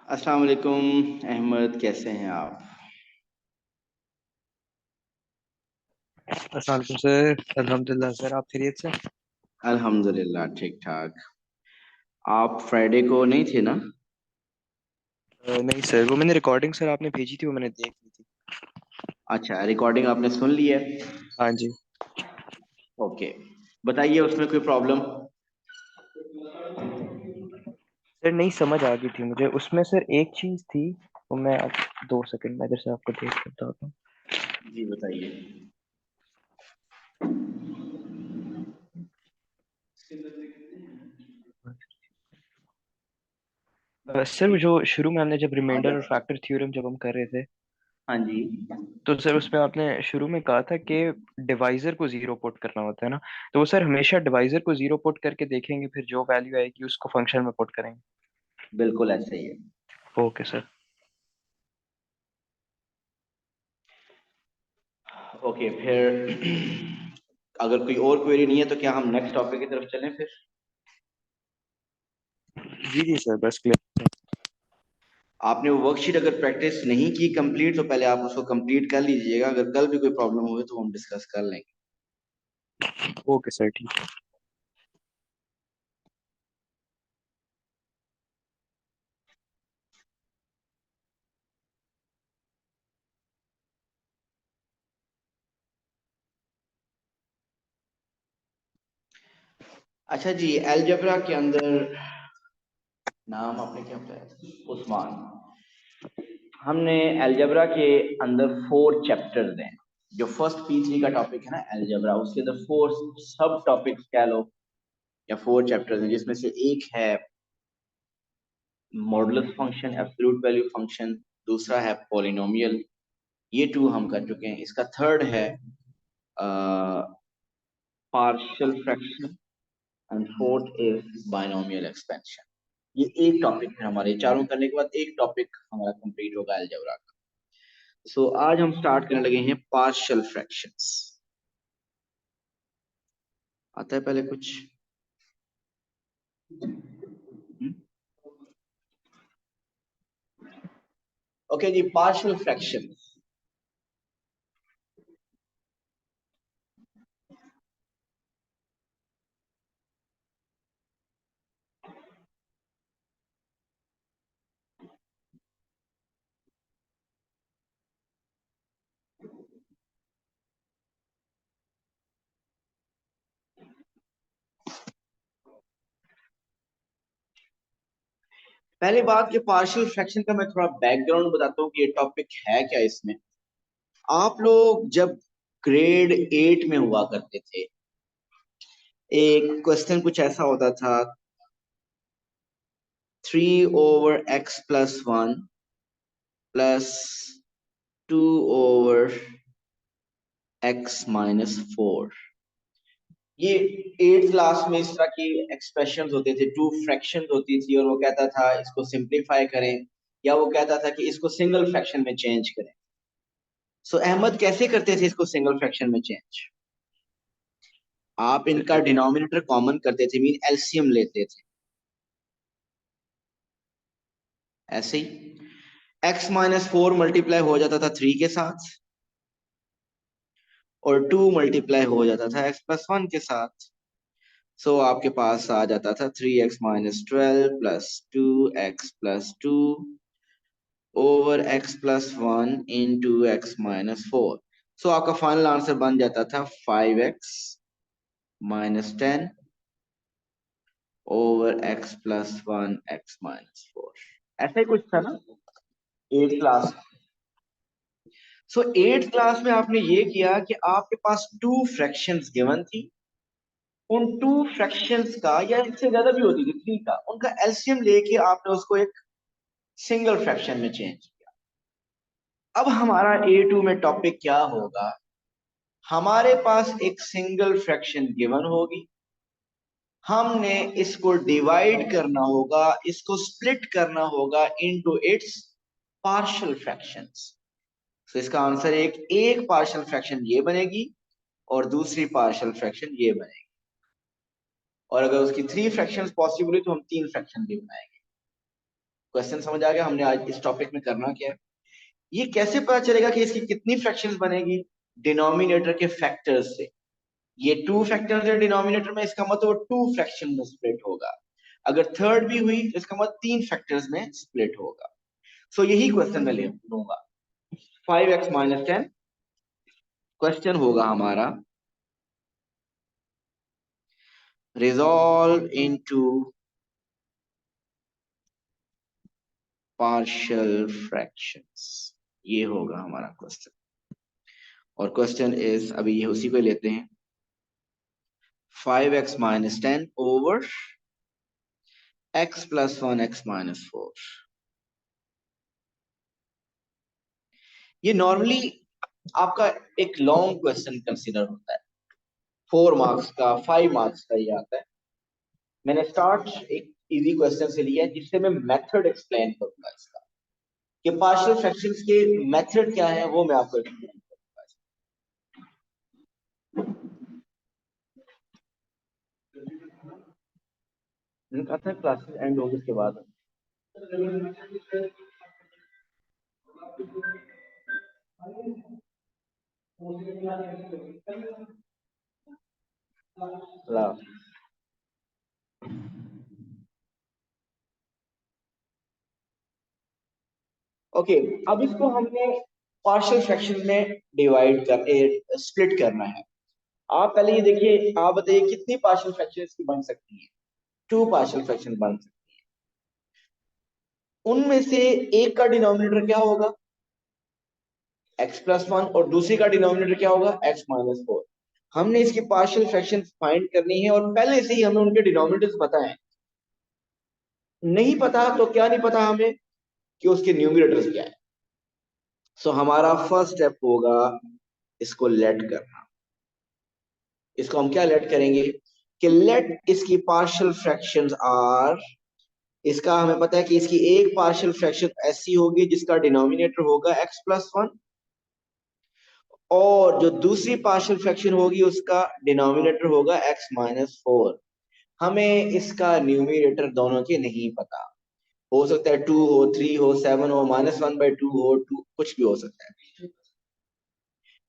अस्सलाम वालेकुम अहमद, कैसे हैं आप? अस्सलाम वालेकुम सर। अल्हम्दुलिल्लाह सर, आप खैरियत से? अल्हम्दुलिल्लाह ठीक ठाक। आप फ्राइडे को नहीं थे ना? नहीं सर, वो मैंने रिकॉर्डिंग सर आपने भेजी थी, वो मैंने देख ली थी। अच्छा, रिकॉर्डिंग आपने सुन ली है? हाँ जी। ओके, बताइए उसमें कोई प्रॉब्लम? सर नहीं समझ आ गई थी मुझे उसमें सर, एक चीज़ थी वो मैं अब 2 सेकंड में इधर से आपको देख कर बताता हूँ। जी बताइए। सर वो जो शुरू में हमने जब आ रिमाइंडर गया। और फैक्टर थ्योरम जब हम कर रहे थे, हाँ जी। तो सर उसमें आपने शुरू में कहा था कि डिवाइजर को जीरो पुट करना होता है ना। तो वो सर हमेशा डिवाइजर को जीरो पुट करके देखेंगे, फिर जो वैल्यू आएगी उसको फंक्शन में पुट करेंगे। बिल्कुल ऐसे ही है। Okay sir. ओके फिर अगर कोई और क्वेरी नहीं है तो क्या हम नेक्स्ट टॉपिक की तरफ चलें फिर? जी जी सर, बस क्लियर। आपने वो वर्कशीट अगर प्रैक्टिस नहीं की कंप्लीट तो पहले आप उसको कंप्लीट कर लीजिएगा। अगर कल भी कोई प्रॉब्लम हुई तो हम डिस्कस कर लेंगे। ओके सर, ठीक है। अच्छा जी, अलजेब्रा के अंदर नाम आपने क्या बताया? उस्मान। हमने अलजेब्रा के अंदर 4 चैप्टर्स हैं। जो फर्स्ट P3 का टॉपिक है ना अलजेब्रा, उसके अंदर 4 सब टॉपिक्स कह लो या 4 चैप्टर्स हैं, जिसमें से एक है modulus function, absolute value function. दूसरा है पॉलिनोमियल। ये 2 हम कर चुके हैं। इसका थर्ड है partial fraction and fourth is binomial expansion. ये एक टॉपिक है हमारे। चारों करने के बाद एक टॉपिक हमारा कंप्लीट होगा अलजेब्रा का। सो आज हम स्टार्ट करने लगे हैं पार्शियल फ्रैक्शंस। आता है पहले कुछ? ओके जी, पार्शियल फ्रैक्शन। पहले बात कि पार्शियल फ्रैक्शन का मैं थोड़ा बैकग्राउंड बताता हूँ कि ये टॉपिक है क्या इसमें। आप लोग जब ग्रेड 8 में हुआ करते थे, एक क्वेश्चन कुछ ऐसा होता था, 3/x+1 प्लस 2/x-4। ये 8th क्लास में इस तरह की एक्सप्रेशंस होते थे, 2 फ्रैक्शंस होती थी, और वो कहता था इसको सिंप्लीफाई करें, या वो कहता था कि इसको सिंगल फ्रैक्शन में चेंज करें। सो अहमद कैसे करते थे इसको सिंगल फ्रैक्शन में चेंज? आप इनका डिनोमिनेटर कॉमन करते थे, मीन एलसीएम लेते थे। ऐसे ही x-4 मल्टीप्लाई हो जाता था 3 के साथ, और 2 मल्टीप्लाई हो जाता था x+1 के साथ। सो आपके पास आ जाता था 3x-12 plus 2x+2 over x+1 into x-4। सो आपका फाइनल आंसर बन जाता था 5x-10 ओवर x+1 x-4। ऐसा ही कुछ था ना 8th क्लास। सो 8th क्लास में आपने ये किया कि आपके पास 2 फ्रैक्शंस गिवन थी। उन 2 फ्रैक्शंस का, या इससे ज्यादा भी होती थी 3 का, उनका एलसीएम लेके आपने उसको एक सिंगल फ्रैक्शन में चेंज किया। अब हमारा A2 में टॉपिक क्या होगा? हमारे पास एक सिंगल फ्रैक्शन गिवन होगी, हमने इसको डिवाइड करना होगा, इसको स्प्लिट करना होगा इनटू इट्स पार्शियल फ्रैक्शंस। तो इसका आंसर एक एक पार्शियल फ्रैक्शन ये बनेगी और दूसरी पार्शियल फ्रैक्शन ये बनेगी। और अगर उसकी 3 फ्रैक्शंस पॉसिबल है तो हम 3 फ्रैक्शन भी बनाएंगे। क्वेश्चन समझ आ गया हमने आज इस टॉपिक में करना क्या है। ये कैसे पता चलेगा कि इसकी कितनी फ्रैक्शंस बनेगी? डिनोमिनेटर के फैक्टर्स से। ये 2 फैक्टर्स है डिनोमिनेटर में, इसका मतलब वो 2 फ्रैक्शन में स्प्लिट होगा। अगर थर्ड भी हुई तो इसका मतलब 3 फैक्टर्स में स्प्लिट होगा। सो यही क्वेश्चन मैं लूंगा। 5x माइनस 10 क्वेश्चन होगा हमारा, रिजॉल्व इनटू पार्शियल फ्रैक्शंस, ये होगा हमारा क्वेश्चन। और क्वेश्चन इज, अभी ये उसी को लेते हैं, 5x minus 10 over x plus 1 x minus 4। ये नॉर्मली आपका एक लॉन्ग क्वेश्चन कंसीडर होता है, 4 मार्क्स का, 5 मार्क्स का ये आता है। मैंने स्टार्ट एक इजी क्वेश्चन से लिया है जिससे मैं मेथड एक्सप्लेन करूंगा इसका, कि पार्शियल फ्रैक्शंस के मेथड क्या है वो मैं आपको एक्सप्लेन करूंगा। मैंने कहा था क्लासेस एंड होगी उसके बाद ला। ओके, अब इसको हमने पार्शियल फ्रैक्शन में डिवाइड कर स्प्लिट करना है। आप पहले ये देखिए, आप बताइए कितनी पार्शियल फ्रैक्शन इसकी बन सकती है? 2 पार्शियल फ्रैक्शन बन सकती है। उनमें से एक का डिनोमिनेटर क्या होगा? x प्लस 1, और दूसरी का डिनोमिनेटर क्या होगा? x minus 4। हमने इसकी पार्शियल फ्रैक्शन फाइंड करनी है और पहले से ही हमें उनके डिनोमिनेटर्स पता है। नहीं पता तो क्या नहीं पता हमें कि उसके न्यूमरेटर्स क्या है। सो हमारा फर्स्ट स्टेप होगा इसको लेट करना। इसको हम क्या लेट करेंगे कि लेट इसकी पार्शियल फ्रैक्शंस आर, इसका हमें पता है कि इसकी एक पार्शियल फ्रैक्शन ऐसी होगी जिसका डिनोमिनेटर होगा x प्लस 1, और जो दूसरी पार्शियल फ्रैक्शन होगी उसका डिनोमिनेटर होगा x माइनस 4। हमें इसका न्यूमरेटर दोनों के नहीं पता, हो सकता है 2 हो, 3 हो, 7 हो, -1/2 हो, 2 कुछ भी हो सकता है।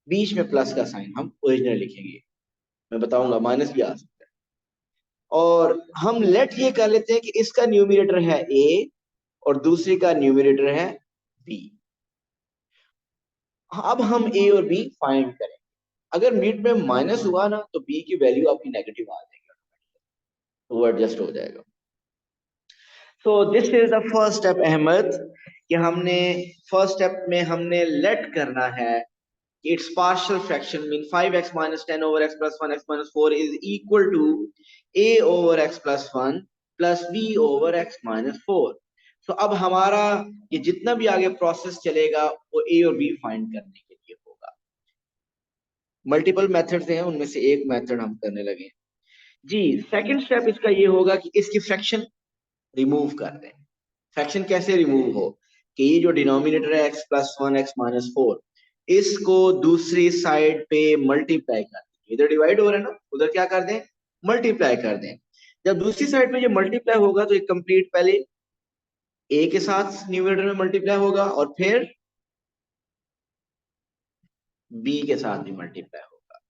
बीच में प्लस का साइन हम ओरिजिनल लिखेंगे, मैं बताऊंगा माइनस भी आ सकता है। और हम लेट ये कर लेते हैं कि इसका न्यूमरेटर है a और दूसरी का न्यूमरेटर है b। अब हम a और b फाइंड करें। अगर मीट में माइनस हुआ ना तो b की वैल्यू आपकी नेगेटिव आ जाएगी, तो वो एडजस्ट हो जाएगा। So this is the first step Ahmed, कि हमने फर्स्ट स्टेप में हमने लेट करना है कि its partial fraction mean 5x minus 10 over x plus 1 x minus 4 is equal to a over x plus 1 plus b over x minus 4। तो अब हमारा ये जितना भी आगे प्रोसेस चलेगा वो a और b फाइंड करने के लिए होगा। मल्टीपल मेथड्स हैं, उनमें से एक मेथड हम करने लगे जी। सेकंड स्टेप इसका ये होगा कि इसकी फ्रैक्शन रिमूव कर दें। फ्रैक्शन कैसे रिमूव हो कि ये जो डिनोमिनेटर है x प्लस 1 x माइनस 4, इसको दूसरी साइड पे मल्टीप्लाई कर दें। इधर डिवाइड हो रहा है ना, उधर क्या कर दें? मल्टीप्लाई कर दें। जब दूसरी साइड पे ये मल्टीप्लाई होगा तो ये कंप्लीट पहले a के साथ न्यूमरेटर में मल्टीप्लाई होगा और फिर b के साथ भी मल्टीप्लाई होगा।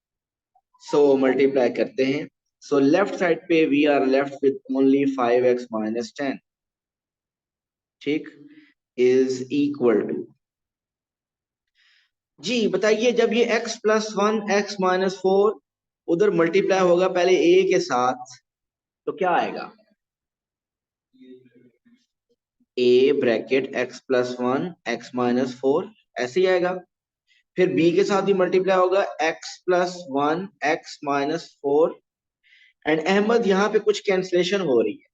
सो मल्टीप्लाई करते हैं। सो लेफ्ट साइड पे we are left with only 5x minus 10, ठीक, इज इक्वल टू, जी बताइए, जब ये x प्लस 1 x माइनस 4 उधर मल्टीप्लाई होगा पहले a के साथ तो क्या आएगा? a bracket x plus 1 x minus 4 ऐसे ही आएगा। फिर b के साथ भी मल्टीप्लाई होगा x plus 1 x minus 4। And Ahmed यहाँ पे कुछ कैंसलेशन हो रही है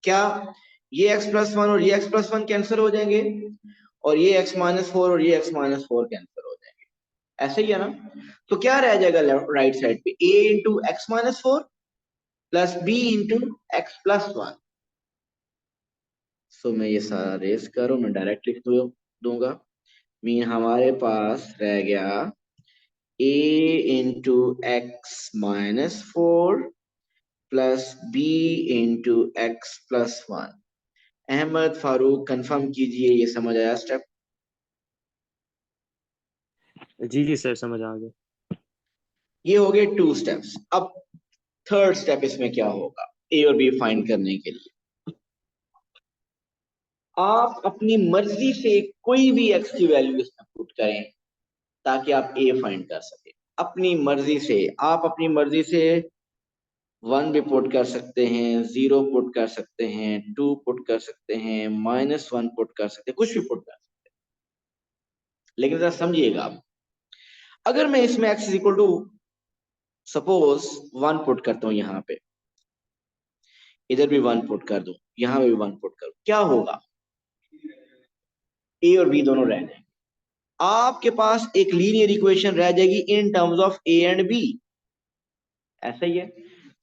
क्या? ये x प्लस 1 और ये x प्लस 1 कैंसिल हो जाएंगे, और ये x माइनस 4 और ये x माइनस 4 कैंसिल हो जाएंगे। ऐसे ही है ना? तो क्या रह जाएगा राइट साइड पे? a into x minus 4 plus b into x plus 1। सो मैं ये सारा रेस करूं, मैं डायरेक्ट लिख दूंगा। मीन हमारे पास रह गया a into x minus 4 plus b into x plus 1। Ahmed Farooq confirm कीजिए, ये समझ आया स्टेप? जी जी सर, समझ आ गया। ये हो गए 2 स्टेप्स। अब थर्ड स्टेप इसमें क्या होगा ए और बी फाइंड करने के लिए? आप अपनी मर्जी से कोई भी एक्स की वैल्यू इसमें पुट करें ताकि आप ए फाइंड कर सके। अपनी मर्जी से, आप अपनी मर्जी से 1 भी पुट कर सकते हैं, 0 पुट कर सकते हैं, 2 पुट कर सकते हैं, -1 पुट कर सकते हैं, कुछ भी पुट कर सकते हैं। लेकिन जरा समझिएगा आप, अगर मैं इसमें x is equal to suppose 1 put करता हूं, यहां पे इधर भी 1 पुट कर दूं, यहां पे भी 1 पुट करूं, क्या होगा? ए और बी दोनों रह जाएंगे। आपके पास एक लीनियर इक्वेशन रह जाएगी in terms of a and b. ऐसा ही है।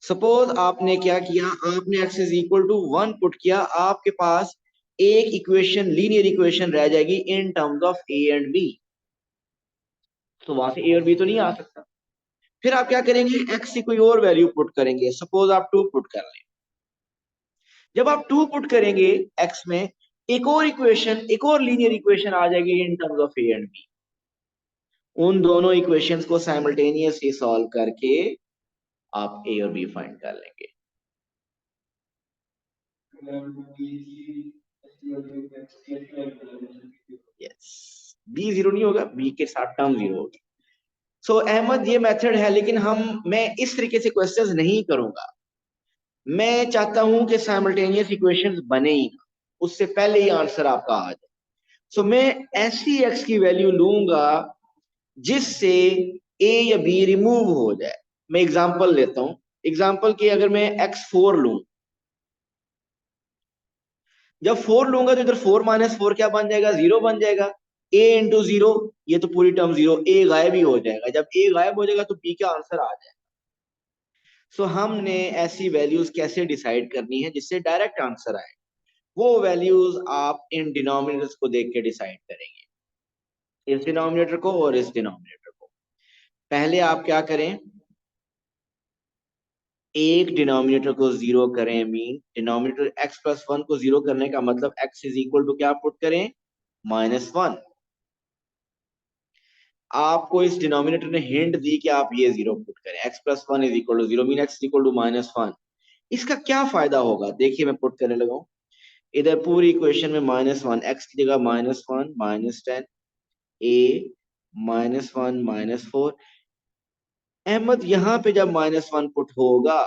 सपोज आपने क्या किया, आपने x is equal to 1 put किया, आपके पास एक इक्वेशन, लीनियर इक्वेशन रह जाएगी in terms of a and b. तो वहां से ए और बी तो नहीं आ सकता। फिर आप क्या करेंगे, x की कोई और वैल्यू पुट करेंगे, सपोज आप 2 पुट कर लें। जब आप 2 पुट करेंगे x में, एक और इक्वेशन, एक और लीनियर इक्वेशन आ जाएगी in terms of a and b. उन दोनों इक्वेशंस को साइमल्टेनियसली सॉल्व करके आप ए और बी फाइंड कर लेंगे। यस, बी जीरो नहीं होगा, बी के साथ टर्म जीरो होगी। सो अहमद, ये मेथड है, लेकिन मैं इस तरीके से क्वेश्चंस नहीं करूंगा। मैं चाहता हूं कि साइमल्टेनियस इक्वेशंस बने ही ना, उससे पहले ही आंसर आपका आ जाए। सो मैं ऐसी एक्स की वैल्यू लूंगा जिससे ए या बी रिमूव हो जाए। मैं एग्जांपल लेता हूं, एग्जांपल की अगर मैं x4 लूं, जब 4 लूंगा तो इधर 4 माइनस 4 क्या बन जाएगा, 0 बन जाएगा। a इंटू 0, ये तो पूरी टर्म 0, a गायब ही हो जाएगा। जब a गायब हो जाएगा तो b का आंसर आ जाएगा। सो हमने ऐसी वैल्यूज कैसे डिसाइड करनी है जिससे डायरेक्ट आंसर आए? वो वैल्यूज आप इन डिनोमिनेटर्स को देख के डिसाइड करेंगे, इस डिनोमिनेटर को और इस डिनोमिनेटर को। पहले आप क्या करें, एक डिनोमिनेटर को 0 करें, मीन डिनोमिनेटर x+1 को 0 करने का मतलब x इज इक्वल टू क्या पुट करें, -1। आपको इस डिनोमिनेटर ने हिंट दी कि आप ये 0 पुट करें, x+1 is equal to 0, mean x is equal to -1। इसका क्या फायदा होगा, देखिए मैं पुट करने लगा हूं। इधर पूरी इक्वेशन में -1, x की जगह -1, -10, a, -1, -4। अहमद, यहां पे जब -1 पुट होगा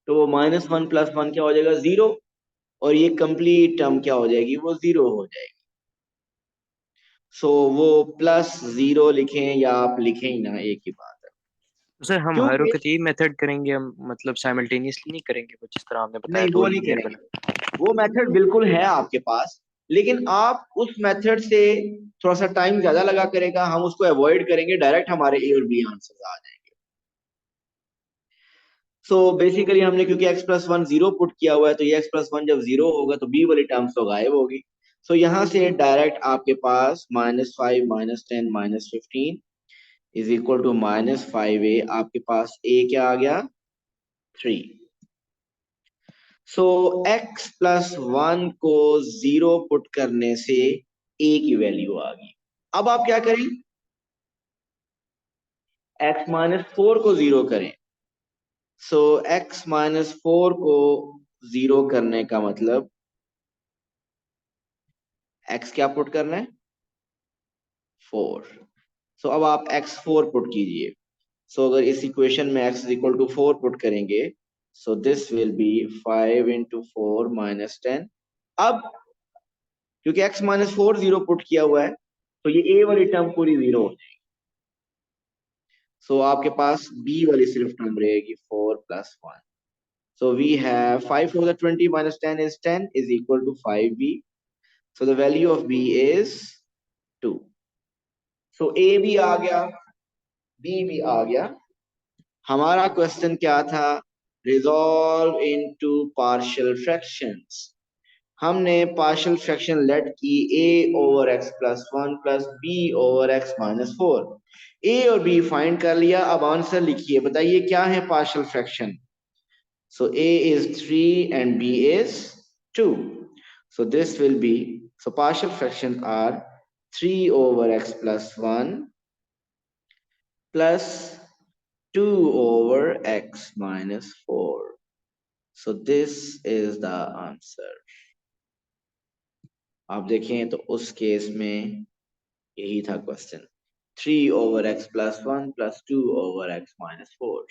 तो -1 + 1 क्या हो जाएगा, 0, और ये कंप्लीट टर्म क्या हो जाएगी, वो 0 हो जाएगी। सो वो +0 लिखें या आप लिखें ही ना, एक ही बात है। तो सर हम हर क्योंकि वक्त यही मेथड करेंगे, हम मतलब साइमल्टेनियसली नहीं करेंगे वो जिस तरह आपने बताया नहीं, दो वो नहीं लीनियर करेंगे, बना। वो मेथड बिल्कुल है आपके पास, लेकिन आप उस मेथड से थोड़ा सा टाइम ज्यादा लगा करेगा, हम उसको अवॉइड करेंगे, डायरेक्ट हमारे ए और बी आंसर आ जाएंगे। सो बेसिकली हमने, क्योंकि x+1 0 पुट किया हुआ है, तो ये x+1 जब 0 होगा तो b वाली टर्म्स तो गायब होगी। सो यहाँ से डायरेक्ट आपके पास -5, -10, -15 इज इक्वल टू -5a, आपके पास a क्या आ गया, 3। सो x+1 को 0 पुट करने से a की वैल्यू आ गई। अब आप क्या करें, x-4 को 0 करें। सो x-4 को 0 करने का मतलब x क्या पुट करना है, 4। सो अब आप x4 पुट कीजिए। सो अगर इस इक्वेशन में x is equal to 4 put करेंगे, so this will be 5 into 4 -10। अब क्योंकि x-4 0 पुट किया हुआ है, तो ये a वाली टर्म पूरी 0 हो जाएगी। सो आपके पास b वाली सिर्फ टर्म रहेगी, 4 + 1। So we have 5 4 the 20 minus 10 is 10 is equal to 5b. So the value of b is 2. So a भी आ गया, b भी आ गया। हमारा क्वेश्चन क्या था, रिजॉल्व इनटू पार्शियल फ्रैक्शंस। हमने पार्शियल फ्रैक्शन लेट की a over x+1 plus b over x-4। a और b फाइंड कर लिया, अब आंसर लिखिए, बताइए क्या है partial fraction. So a is 3 and b is 2. So this will be, so partial fractions are 3 over x plus 1 plus 2 over x minus 4. So this is the answer. आप देखें तो उस केस में यही था question, 3 over x plus 1 plus 2 over x minus 4.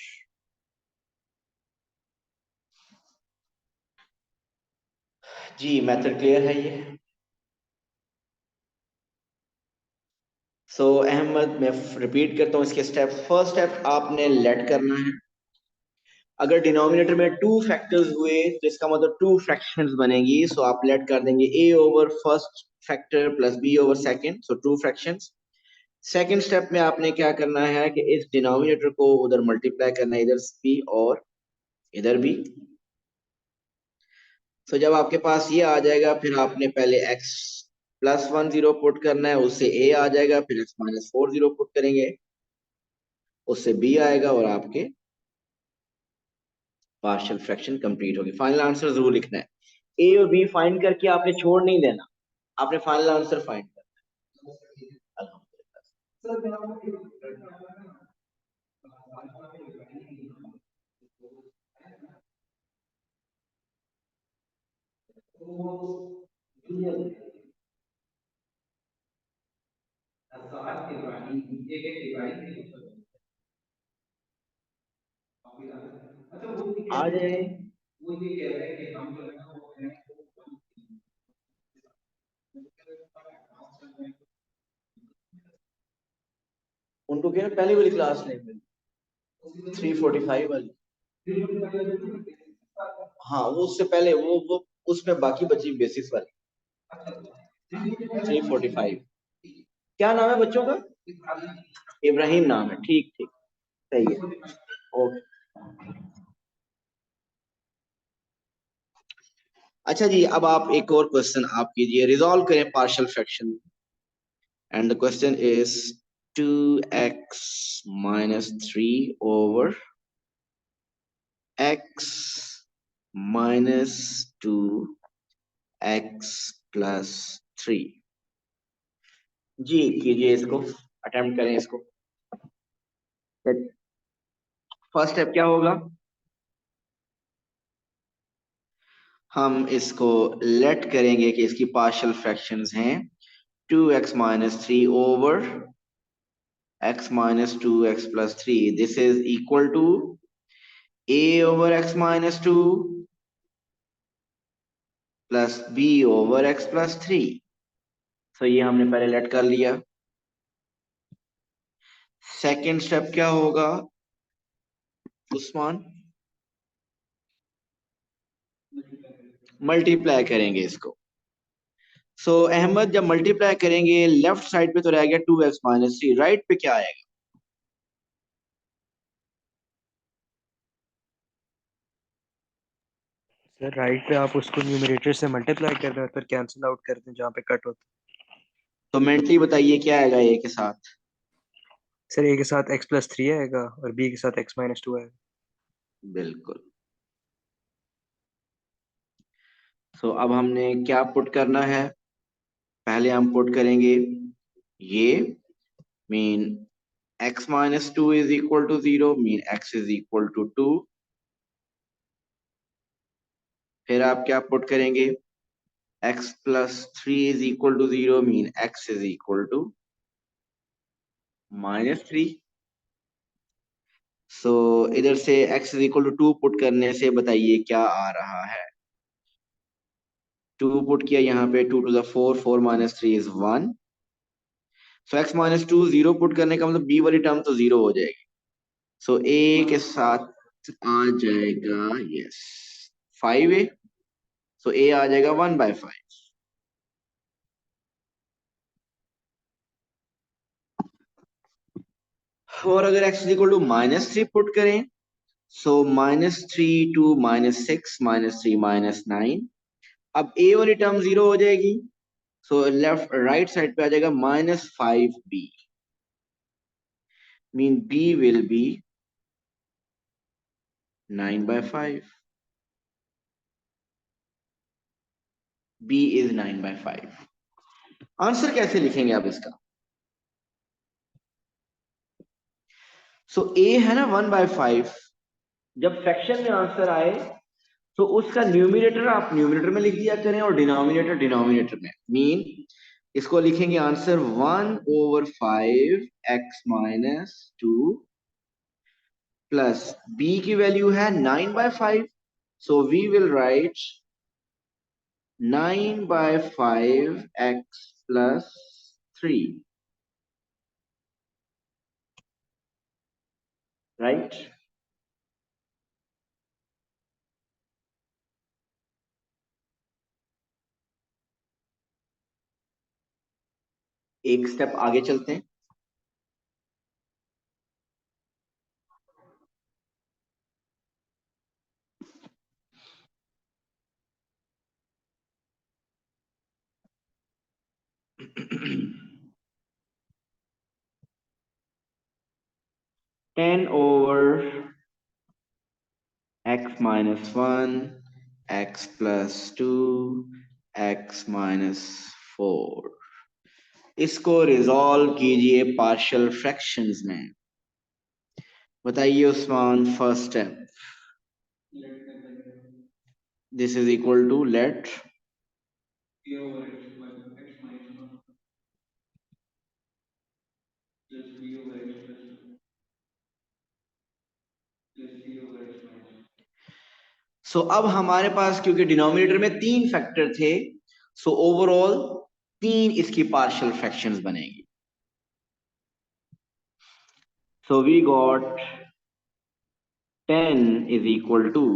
जी method clear है ये? सो अहमद मैं रिपीट करता हूँ इसके स्टेप। फर्स्ट स्टेप आपने लेट करना है। अगर डिनोमिनेटर में 2 फैक्टर्स हुए तो इसका मतलब 2 फ्रैक्शंस बनेगी। सो आप लेट कर देंगे a over first factor plus b over second, so 2 fractions. Second step में आपने क्या करना है कि इस डिनोमिनेटर को उधर मल्टीप्लाई करना है, इधर b और इधर b। सो जब आपके पास ये आ जाएगा फिर आपने पहले x प्लस 1 0 पुट करना है, उससे a आ जाएगा, फिर x माइनस 4 0 पुट करेंगे, उससे b आएगा और आपके पार्शियल फ्रैक्शन कंप्लीट होगी। फाइनल आंसर जरूर लिखना है। ए और बी फाइंड करके आपने छोड़ नहीं देना, आपने फाइनल आंसर फाइंड करना है। आ जाए उनको क्या पहले वाली क्लास ले 345 वाली। हाँ वो उससे पहले वो उसमें बाकी बची बेसिस वाली 345। क्या नाम है बच्चों का? इब्राहिम नाम है, ठीक ठीक सही है, ओके। अच्छा जी, अब आप एक और क्वेश्चन आप कीजिए, रिजॉल्व करें partial fraction. And the question is 2x minus 3 over x minus 2x plus 3। जी कीजिए इसको, अटेम्प्ट करें इसको। फर्स्ट स्टेप क्या होगा? हम इसको लेट करेंगे कि इसकी पार्शियल फ्रैक्शंस हैं 2x minus 3 over x minus 2x plus 3. This is equal to a over x minus 2 plus b over x plus 3. So ये हमने पहले लेट कर लिया। सेकेंड स्टेप क्या होगा उस्मान? मल्टीप्लाई करेंगे इसको। सो अहमद जब मल्टीप्लाई करेंगे लेफ्ट साइड पे तो रह गया 2x minus 3, राइट पे क्या आएगा? सर राइट पे आप उसको न्यूमरेटर से मल्टीप्लाई कर दें और फिर कैंसिल आउट कर दें जहाँ पे कट होता तो मेंटली बताइए क्या आएगा a के साथ? है। सर ए के साथ x प्लस 3 आएगा और बी के साथ x माइनस 2 आएगा। बिल्कुल। सो अब हमने क्या पुट करना है? पहले हम पुट करेंगे ये mean x minus 2 is equal to 0, mean x is equal to 2। फिर आप क्या पुट करेंगे? x plus 3 is equal to 0, mean x is equal to minus 3। सो इधर से x is equal to 2 put करने से बताइए क्या आ रहा है? 2 पुट किया यहाँ पे, 2 to the 4, 4 minus 3 is 1। So x minus 2 0 put करने का मतलब b वाली टर्म तो 0 हो जाएगी। सो a के साथ आ जाएगा यस 5a। सो a आ जाएगा 1/5। और अगर x इक्वल टू -3 पुट करें, सो -3 टू -6 -3 -9। अब a वाली टर्म 0 हो जाएगी, सो लेफ्ट राइट साइड पे आ जाएगा -5b, mean b will be 9/5। b is 9/5। Answer कैसे लिखेंगे आप इसका? सो a है ना 1/5। जब फ्रैक्शन में आंसर आए तो उसका न्यूमिनेटर आप न्यूमिनेटर में लिख दिया करें और डिनोमिनेटर डिनोमिनेटर में। मीन इसको लिखेंगे answer 1/5 x minus 2 plus b की वैल्यू है 9/5, so we will write 9/5 x plus 3, right. एक स्टेप आगे चलते हैं। Ten over x minus 1 x plus 2 x minus 4। इसको रिजॉल्व कीजिए पार्शियल फ्रैक्शंस में। बताइए Usman, first step. This is equal to let so अब हमारे पास क्योंकि डिनोमिनेटर में 3 फैक्टर थे, सो ओवरऑल 3 इसकी पार्शियल फ्रैक्शंस बनेगी। So we got 10 is equal to,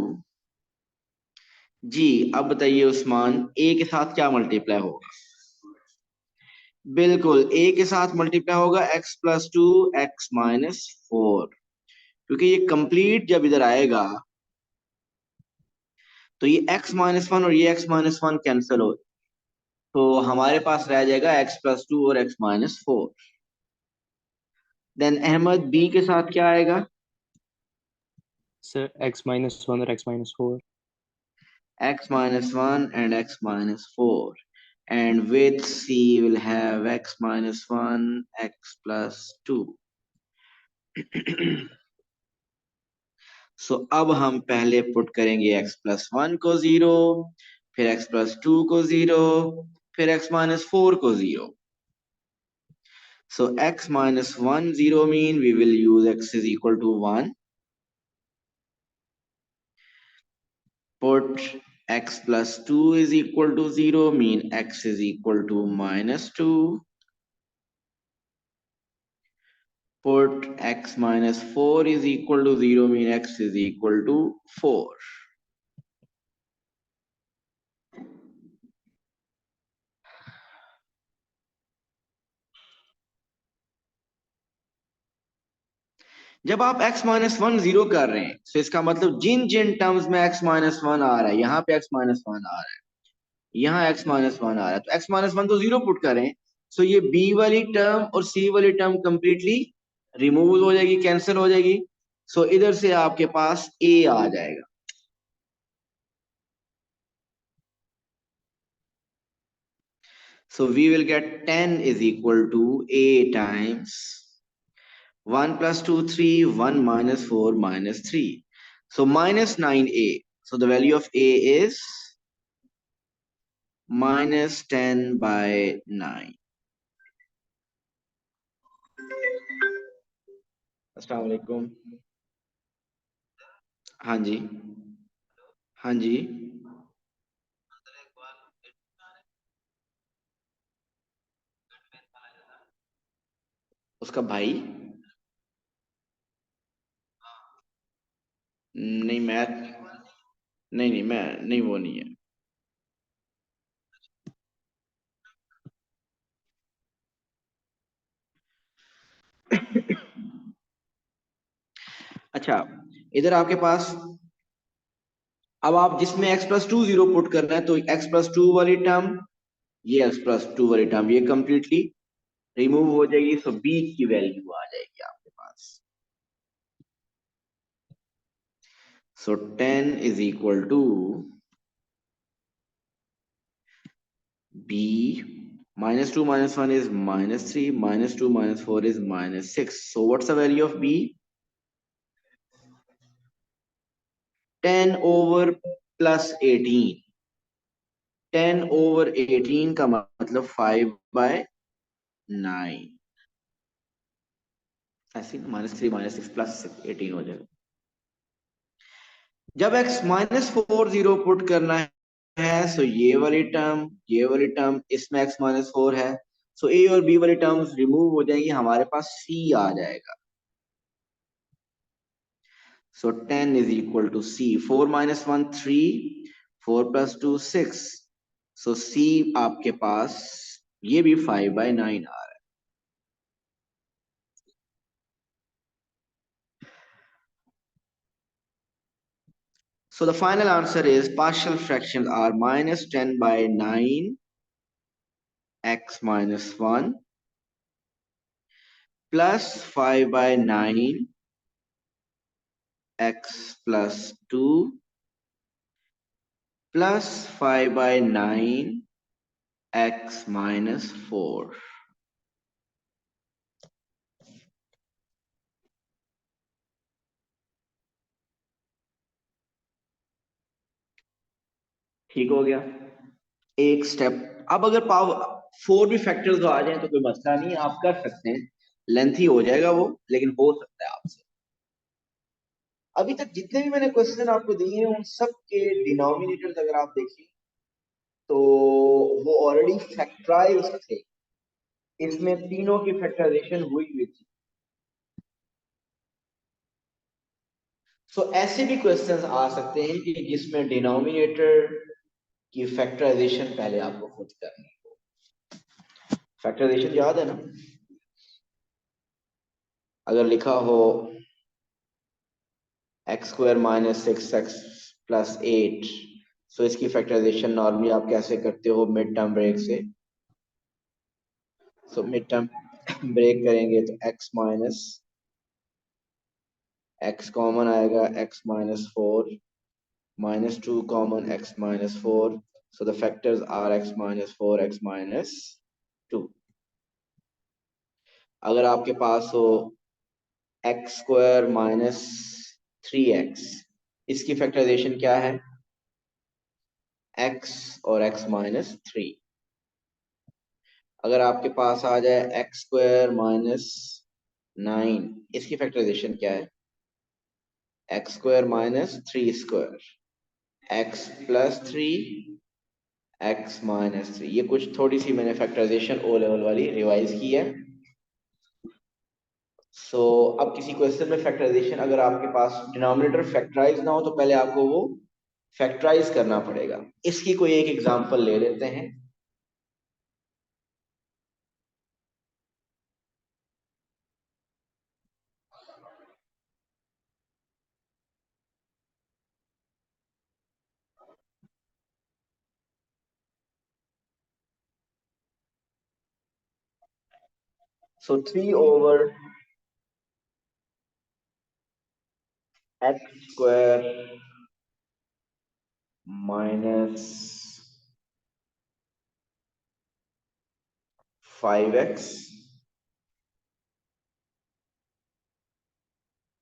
जी अब बताइए उस्मान, a के साथ क्या मल्टीप्लाई होगा? बिल्कुल a के साथ मल्टीप्लाई होगा x प्लस 2 x माइनस 4, क्योंकि ये कंप्लीट जब इधर आएगा तो ये x माइनस 1 और ये x माइनस 1 कैंसिल हो, तो हमारे पास रह जाएगा x प्लस 2 और x minus 4। Then Ahmed, b के साथ क्या आएगा? सर x minus 1 और x minus 4। x minus 1 and x minus 4, and with c will have x minus 1 x plus 2। सो अब हम पहले पुट करेंगे x प्लस 1 को 0, फिर x प्लस 2 को 0, फिर x माइनस 4 को 0। सो x minus 1 0 mean we will use x is equal to 1, put x plus 2 is equal to 0 mean x is equal to minus 2, put x minus 4 is equal to 0 mean x is equal to 4। जब आप x minus 1 0 कर रहे हैं तो इसका मतलब जिन जिन terms में x minus 1 आ रहा है, यहाँ पे x माइनस 1 आ रहा है, यहाँ x माइनस 1 आ रहा है, तो x माइनस 1 तो 0 पुट करें, सो ये b वाली टर्म और c वाली टर्म कंप्लीटली रिमूव हो जाएगी, कैंसिल हो जाएगी। सो इधर से आपके पास a आ जाएगा। So we will get 10 is equal to a times 1 plus 2 3, 1 minus 4 minus 3, so minus 9a, so the value of a is minus 10/9। अस्सलाम वालेकुम। हाँ जी, हाँ जी। उसका भाई? नहीं मैं, नहीं नहीं मैं नहीं, वो नहीं है। अच्छा, इधर आपके पास अब आप जिसमें x प्लस 2 0 पुट करना है, तो x प्लस 2 वाली टर्म, ये x प्लस 2 वाली टर्म ये कंप्लीटली रिमूव हो जाएगी, सो b की वैल्यू आ जाएगी आपके पास। सो 10 is equal to b -2 -1 is -3, -2 -4 is -6. So what's the value of b? 10 over plus 18. 10 over 18 का मतलब 5/9, ऐसे -3 -6 प्लस 18 हो जाएगा। जब x -4 जीरो पुट करना है सो ये वाली टर्म इसमें x -4 है, सो a और b वाली टर्म्स रिमूव हो जाएंगी, हमारे पास c आ जाएगा। So 10 is equal to c। 4 - 1 3, 4 + 2 6, सो c आपके पास ये भी 5/9 आ रहा है। So the final answer is partial fractions are -10/9 x - 1 plus 5/9 x plus 2 plus 5/9 x minus 4. ठीक हो गया एक स्टेप। अब अगर पावर 4 भी फैक्टर्स आ जाए तो कोई मसला नहीं, आप कर सकते हैं, लेंथी हो जाएगा वो, लेकिन हो सकता है आपसे। अभी तक जितने भी मैंने क्वेश्चन आपको दिए हैं उन सब के डिनोमिनेटर्स अगर आप देखिए तो वो ऑलरेडी फैक्टराइज्ड थे, इसमें तीनों की फैक्टराइजेशन हुई थी। सो ऐसे भी क्वेश्चंस आ सकते हैं कि जिसमें डिनोमिनेटर की फैक्टराइजेशन पहले आपको खुद करनी हो। फैक्टराइजेशन याद है ना? अगर लिखा हो x² - 6x + 8, सो इसकी फैक्टराइजेशन नॉर्मली आप कैसे करते हो? मिड टर्म ब्रेक से। सो मिड टर्म ब्रेक करेंगे तो x कॉमन आएगा, x - 4, -2 common, x - 4, so the factors are x - 4, x - 2। अगर आपके पास हो x² - 3x, इसकी फैक्टराइजेशन क्या है? x और x - 3। अगर आपके पास आ जाए x² - 9, इसकी फैक्टराइजेशन क्या है? x² - 3², x + 3, x - 3। ये कुछ थोड़ी सी मैंने फैक्टराइजेशन ओ लेवल वाली रिवाइज की है। सो अब किसी क्वेश्चन में फैक्टराइजेशन अगर आपके पास डिनोमिनेटर फैक्टराइज ना हो तो पहले आपको वो फैक्टराइज करना पड़ेगा। इसकी कोई एक एग्जांपल ले लेते हैं। सो 3 over x² minus 5x,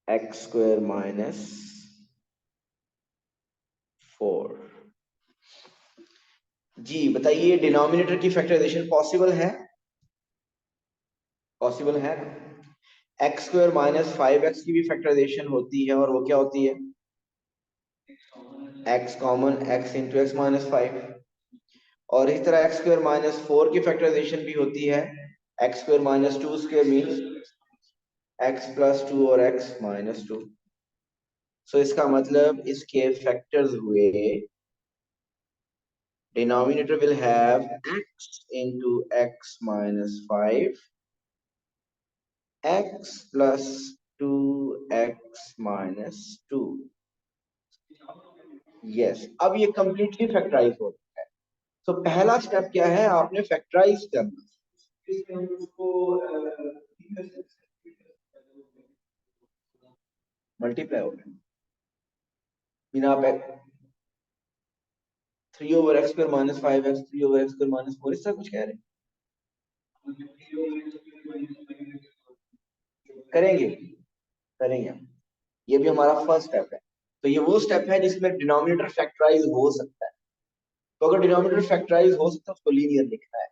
x² minus 4। जी बताइए, डिनोमिनेटर की फैक्टराइजेशन पॉसिबल है? पॉसिबल है ना? x² - 5x की भी फैक्टराइजेशन होती है, और वो क्या होती है? x common, x into x - 5। और इस तरह x² - 4 की फैक्टराइजेशन भी होती है, x² - 2² मीन्स x + 2 और x - 2। सो इसका मतलब इसके फैक्टर्स हुए, denominator will have x into x - 5, x plus 2x - 2। Yes, अब ये कंप्लीटली फैक्टराइज हो रहा है। तो पहला स्टेप क्या है? आपने फैक्टराइज करना। मल्टीप्लाई हो गया, 3/x² - 5x 3/x² - 4 इस तरह कुछ कह रहे हैं। करेंगे करेंगे हम, ये भी हमारा फर्स्ट स्टेप है। तो ये वो स्टेप है जिसमें डिनोमिनेटर फैक्टराइज हो सकता है। तो अगर डिनोमिनेटर फैक्टराइज हो सकता है उसको लीनियर लिखना है,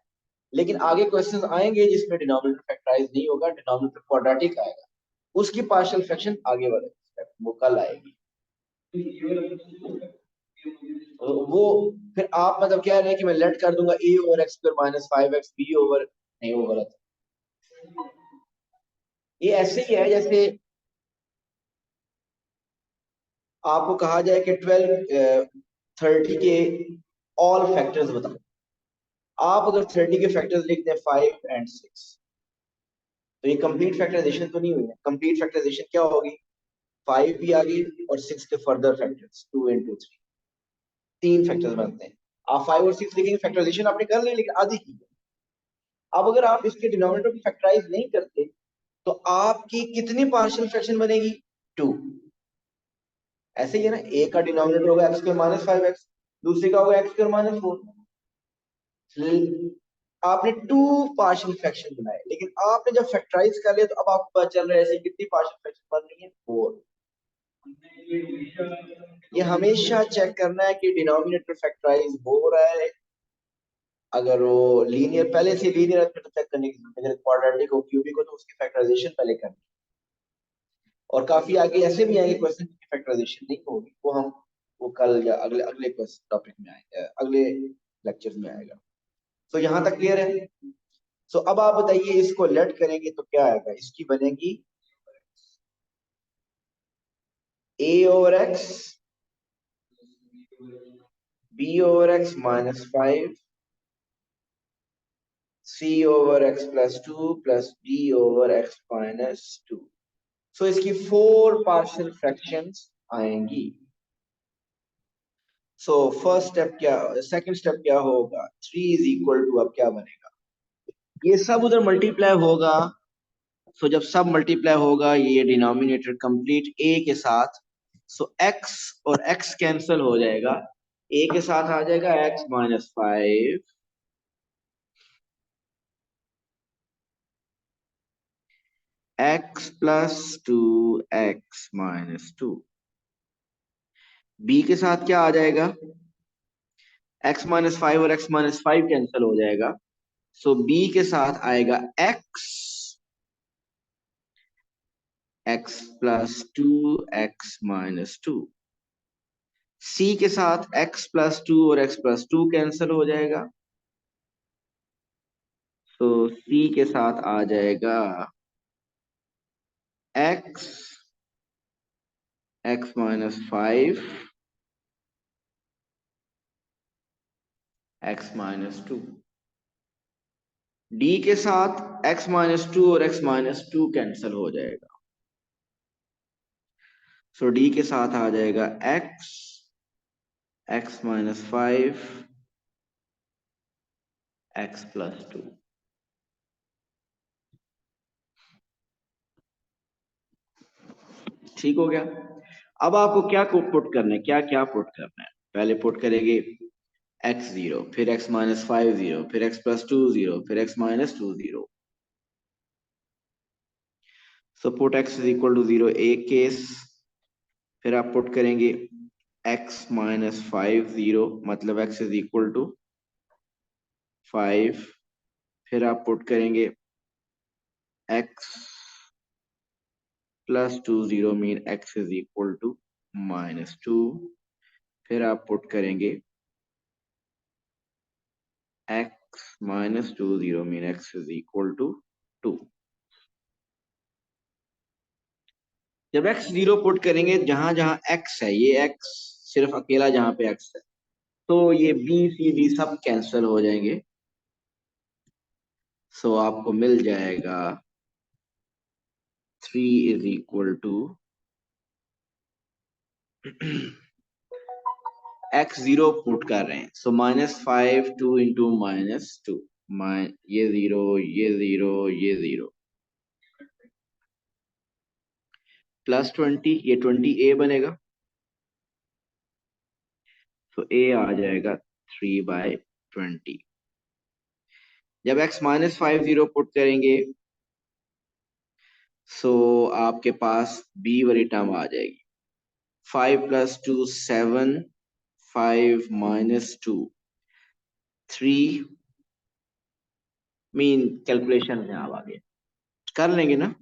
लेकिन आगे क्वेश्चंस आएंगे जिसमें डिनोमिनेटर फैक्टराइज नहीं होगा, डिनोमिनेटर क्वाड्रेटिक आएगा, उसकी पार्शियल फ्रैक्शन आगे वाले स्टेप वो कल आएगी। तो वो फिर आप मतलब कह रहे हैं कि मैं लेट कर दूंगा a/x² - 5x b ओवर, नहीं वो गलत है। ये ऐसे ही है जैसे आपको कहा जाए कि 30 के ऑल फैक्टर्स बताओ। आप अगर 30 के फैक्टर्स लिख दें 5 और 6, तो ये कंप्लीट फैक्टराइजेशन तो नहीं हुई है। कंप्लीट फैक्टराइजेशन क्या होगी, 5 भी आ गई और 6 के फर्दर फैक्टर्स 2 और 3, तीन फैक्टर्स बनते हैं। आप 5 और 6 लिखेंगे, फैक्टराइजेशन आपने कर ली लेकिन आधी की। अब अगर आप इसके डिनोमिनेटर को फैक्टराइज नहीं करते तो आपकी कितनी पार्शियल फ्रैक्शन बनेगी, 2। ऐसे ही है ना, ए का डिनोमिनेटर होगा x² - 5x, दूसरे का होगा x² - 4। आपने 2 पार्शियल फ्रैक्शन बनाए, लेकिन आपने जब फैक्टराइज कर लिया तो अब आपको पता चल रहा है ऐसे कितनी पार्शियल फ्रैक्शन बन रही है, 4। ये हमेशा चेक करना है कि डिनोमिनेटर फैक्टराइज हो रहा है। अगर वो लीनियर पहले से लीनियर है तो चेक करने की जरूरत है, अगर क्वाड्रेटिक हो क्यूबिक हो तो उसकी फैक्टराइजेशन पहले करनी। और काफी आगे ऐसे भी आएंगे क्वेश्चन की फैक्टराइजेशन नहीं होगी, वो हम वो कल या अगले अगले क्वेश्चन टॉपिक में आएंगे, अगले लेक्चर में आएगा। तो यहाँ तक क्लियर है। सो अब आप बताइए इसको लेट करेंगे तो क्या आएगा, इसकी बनेगी a/x b/x - 5 c/x + 2 + d/x - 2। सो इसकी 4 पार्शियल फ्रैक्शंस आएंगी। सो फर्स्ट स्टेप क्या, सेकंड स्टेप क्या होगा, 3 = अब क्या बनेगा, ये सब उधर मल्टीप्लाई होगा। सो जब सब मल्टीप्लाई होगा ये डिनोमिनेटर कंप्लीट a के साथ, सो x और x कैंसिल हो जाएगा, a के साथ आ जाएगा x - 5 x + 2x - 2। b के साथ क्या आ जाएगा, x - 5 और x - 5 कैंसिल हो जाएगा, सो b के साथ आएगा x + 2x - 2। c के साथ x + 2 और x + 2 कैंसिल हो जाएगा, तो c के साथ आ जाएगा x - 5 x - 2। d के साथ x - 2 और x - 2 कैंसिल हो जाएगा, सो d के साथ आ जाएगा x - 5 x + 2। ठीक हो गया। अब आपको क्या पुट करना है, क्या क्या पुट करना है, पहले पुट करेंगे x0, फिर x - 5 0, फिर x + 2 0, फिर x - 2 0। सो पुट x = 0 एक केस, फिर आप पुट करेंगे x - 5 0, मतलब x = 5, फिर आप पुट करेंगे x + 2 0 मीन x = -2, फिर आप पुट करेंगे x - 2 0 मीन x = 2। जब x0 पुट करेंगे, जहां जहां x है, ये x सिर्फ अकेला जहां पे x है, तो ये b c d सब कैंसिल हो जाएंगे, सो आपको मिल जाएगा 3 = x0 पुट कर रहे हैं, सो -5 2 × -2, ये 0 ये 0 ये 0 +20, ये 20a बनेगा, तो a आ जाएगा 3/20। जब x -5 0 पुट करेंगे सो आपके पास b वाली टर्म आ जाएगी। 5 + 2 7, 5 - 2 3। मीन कैलकुलेशन में आप आगे कर लेंगे ना।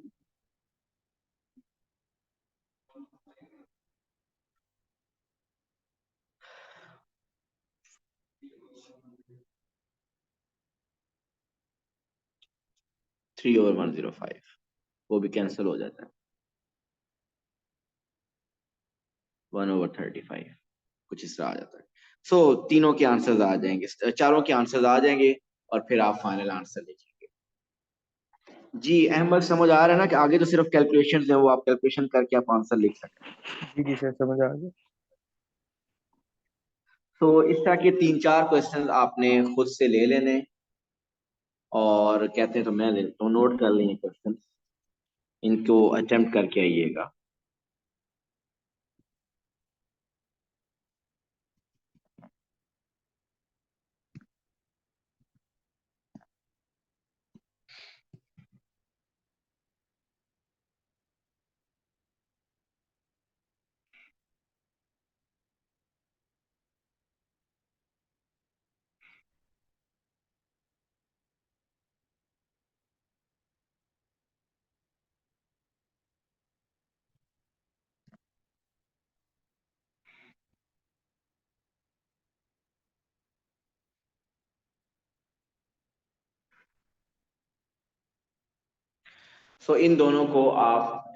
थ्री ओवर 105 वो भी कैंसिल हो जाता है। 1/35 कुछ इस तरह आ जाता है। सो तीनों के आंसर्स आ जाएंगे, चारों के आंसर्स आ जाएंगे और फिर आप फाइनल आंसर लिखेंगे। जी अहमद, समझ आ रहा है ना कि आगे तो सिर्फ कैलकुलेशंस हैं, वो आप कैलकुलेशन करके आप आंसर लिख सकते हैं। जी जी सर समझ आ गया। तो इस तरह के 3-4 क्वेश्चंस आपने खुद से ले लेने और कहते हैं तो मैं ले लेता हूँ, नोट कर लेंगे क्वेश्चन, इनको अटेम्प्ट करके आइएगा। सो इन दोनों को आप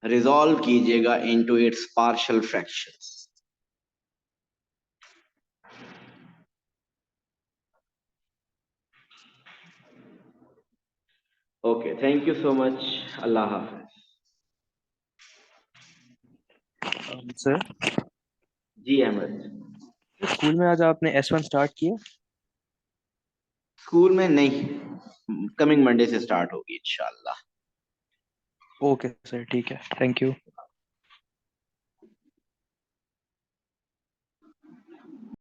रिजॉल्व कीजिएगा into its partial fractions. Okay, thank you so much, अल्लाह हाफिज। सर जी अहमद। स्कूल में आज आपने S1 स्टार्ट किया? स्कूल में नहीं, कमिंग मंडे से स्टार्ट होगी इंशाल्लाह। ओके सर ठीक है, थैंक यू।